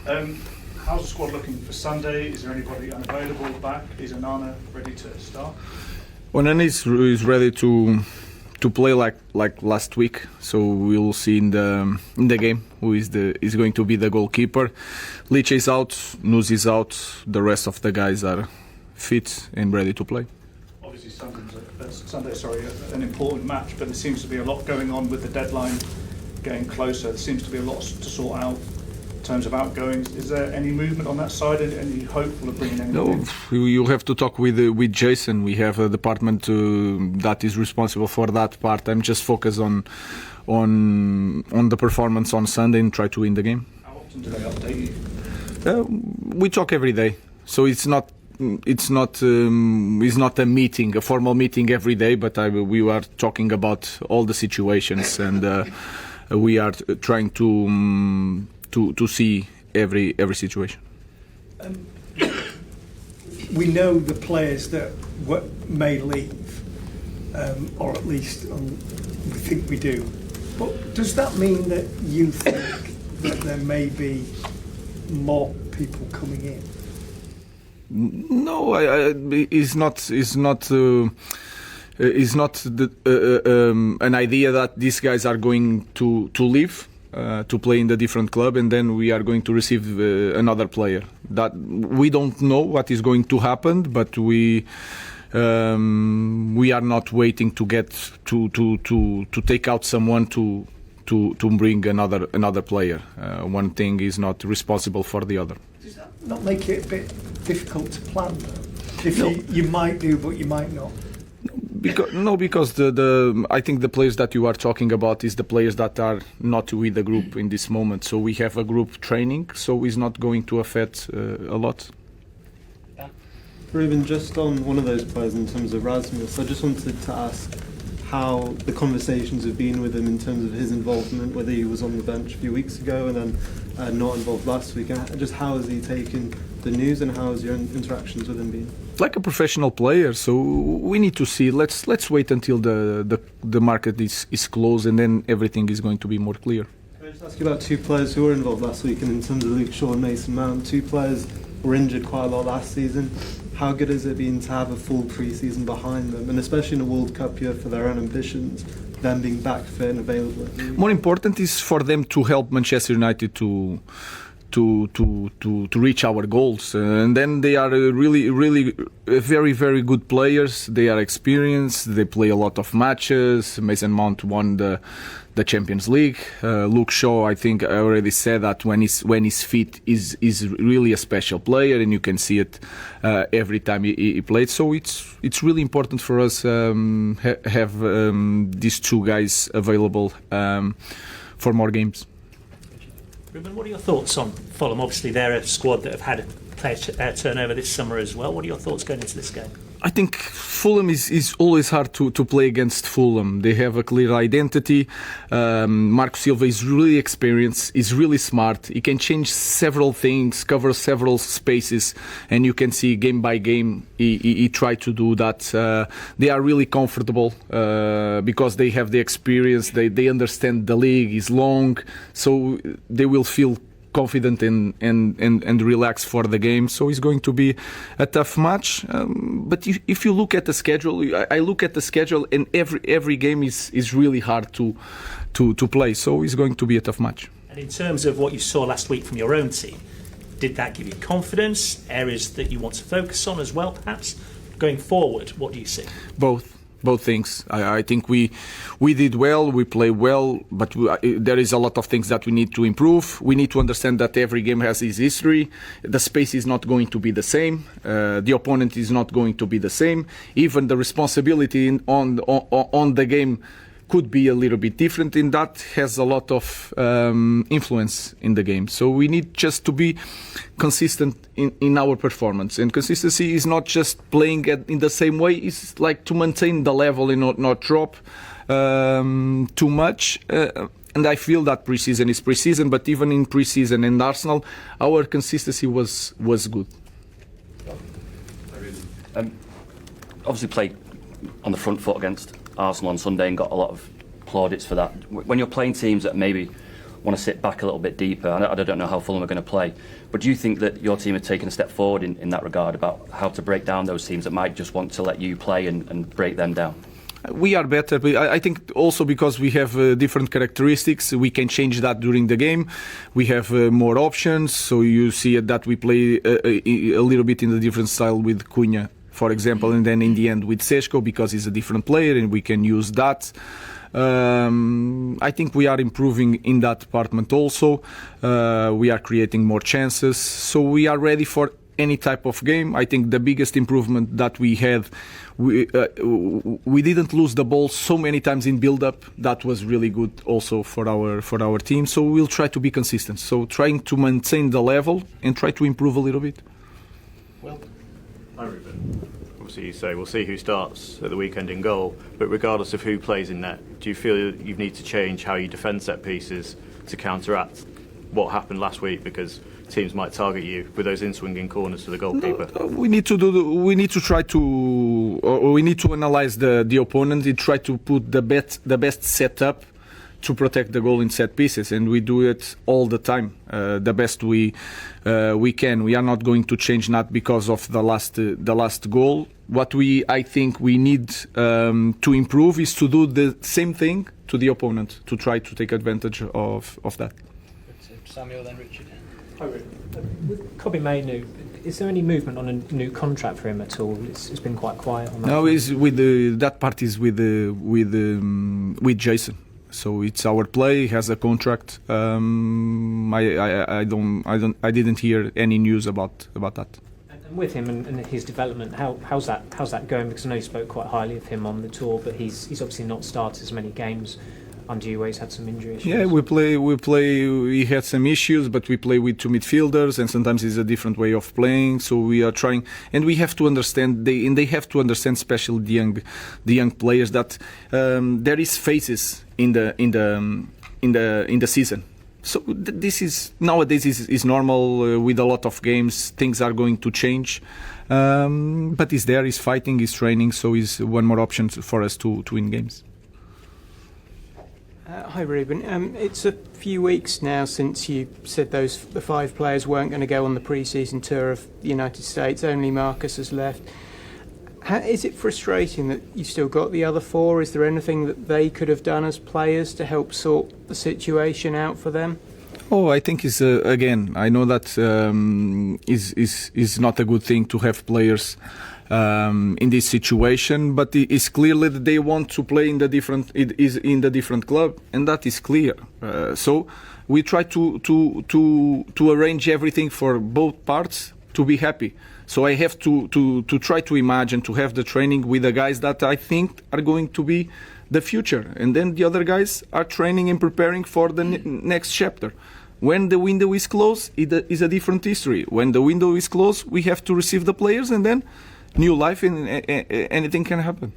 Um, how's the squad looking for Sunday? Is there anybody unavailable back? Is Anana ready to start? Onana is ready to play like last week, so we'll see in the game who is going to be the goalkeeper. Lich is out, Nuz is out, the rest of the guys are fit and ready to play. Obviously Sunday's an important match, but there seems to be a lot going on with the deadline getting closer. There seems to be a lot to sort out in terms of outgoings. Is there any movement on that side? Any hopeful of bringing anyone in? No, you have to talk with Jason. We have a department that is responsible for that part. I'm just focused on the performance on Sunday and try to win the game. How often do they update you? We talk every day, so it's not a meeting, a formal meeting every day, but we are talking about all the situations, and we are trying to see every situation. We know the players that may leave, or at least we think we do. But does that mean that you think that there may be more people coming in? No, it's not an idea that these guys are going to leave to play in the different club, and then we are going to receive another player. That we don't know what is going to happen, but we are not waiting to get to take out someone to bring another player. One thing is not responsible for the other. Does that not make it a bit difficult to plan, though? If No. you might do, but you might not. Because I think the players that you are talking about is the players that are not with the group in this moment. So we have a group training, so it's not going to affect a lot. Ruben, just on one of those players in terms of Rasmus, I just wanted to ask how the conversations have been with him in terms of his involvement, whether he was on the bench a few weeks ago and then not involved last week, and just how has he taken the news and how has your interactions with him been? Like a professional player, so we need to see. Let's wait until the market is closed, and then everything is going to be more clear. Can I just ask you about two players who were involved last week, and in terms of Luke Shaw and Mason Mount, two players were injured quite a lot last season. How good has it been to have a full pre-season behind them, and especially in a World Cup year for their own ambitions, them being back fit and available? More important is for them to help Manchester United to reach our goals, and then they are really very, very good players. They are experienced. They play a lot of matches. Mason Mount won the Champions League. Luke Shaw, I think I already said that when he's fit, is really a special player, and you can see it every time he plays. So it's really important for us have these two guys available for more games. Ruben, what are your thoughts on Fulham? Obviously, they're a squad that have had a player turnover this summer as well. What are your thoughts going into this game? I think Fulham is always hard to play against Fulham. They have a clear identity. Marco Silva is really experienced, is really smart. He can change several things, cover several spaces, and you can see game by game he tried to do that. They are really comfortable because they have the experience. They understand the league is long, so they will feel confident and relaxed for the game. So it's going to be a tough match. But if you look at the schedule, I look at the schedule, and every game is really hard to play. So it's going to be a tough match. And in terms of what you saw last week from your own team, did that give you confidence? Areas that you want to focus on as well, perhaps? Going forward, what do you see? Both things. I think we did well, we play well, but there is a lot of things that we need to improve. We need to understand that every game has its history. The space is not going to be the same. The opponent is not going to be the same. Even the responsibility on the game could be a little bit different, and that has a lot of influence in the game. So we need just to be consistent in our performance. And consistency is not just playing in the same way. It's like to maintain the level and not drop too much. And I feel that pre-season is pre-season, but even in pre-season in Arsenal, our consistency was good. Obviously played on the front foot against Arsenal on Sunday and got a lot of plaudits for that. When you're playing teams that maybe want to sit back a little bit deeper. I don't know how Fulham are going to play, but do you think that your team have taken a step forward in that regard about how to break down those teams that might just want to let you play and break them down? We are better, but I think also because we have different characteristics, we can change that during the game. We have more options, so you see that we play a little bit in a different style with Cunha, for example, and then in the end with Seško, because he's a different player and we can use that. I think we are improving in that department also. We are creating more chances, so we are ready for any type of game. I think the biggest improvement that we had, we didn't lose the ball so many times in build-up. That was really good also for our team. So we'll try to be consistent. So trying to maintain the level and try to improve a little bit. Well, Hi, Ruben. Obviously, you say we'll see who starts at the weekend in goal, but regardless of who plays in net, do you feel you need to change how you defend set pieces to counteract what happened last week? Because teams might target you with those in-swinging corners to the goalkeeper. We need to try to, or we need to analyze the opponent and try to put the best setup to protect the goal in set pieces, and we do it all the time, the best we can. We are not going to change that because of the last goal. What I think we need to improve is to do the same thing to the opponent, to try to take advantage of that. Samuel, then Richard. With Kobbie Mainoo, is there any movement on a new contract for him at all? It's been quite quiet on that. No, is with that part is with Jason. So it's our play. He has a contract. I didn't hear any news about that. And with him and his development, how's that going? Because I know you spoke quite highly of him on the tour, but he's obviously not started as many games under you where he's had some injury issues. Yeah, we play. We had some issues, but we play with two midfielders, and sometimes it's a different way of playing. So we are trying, and we have to understand. They have to understand, especially the young players, that there is phases in the season. So this is nowadays is normal with a lot of games. Things are going to change, but he's there. He's fighting. He's training. So he's one more option for us to win games. Hi Ruben, it's a few weeks now since you said the 5 players weren't going to go on the pre-season tour of the United States, only Marcus has left. Is it frustrating that you've still got the other 4? Is there anything that they could have done as players to help sort the situation out for them? Oh, I think it's again. I know that is not a good thing to have players in this situation, but it is clearly that they want to play in the different club, and that is clear. So we try to arrange everything for both parts to be happy. So I have to try to imagine to have the training with the guys that I think are going to be the future, and then the other guys are training and preparing for the next chapter. When the window is closed, it is a different history. When the window is closed, we have to receive the players, and then new life, and anything can happen.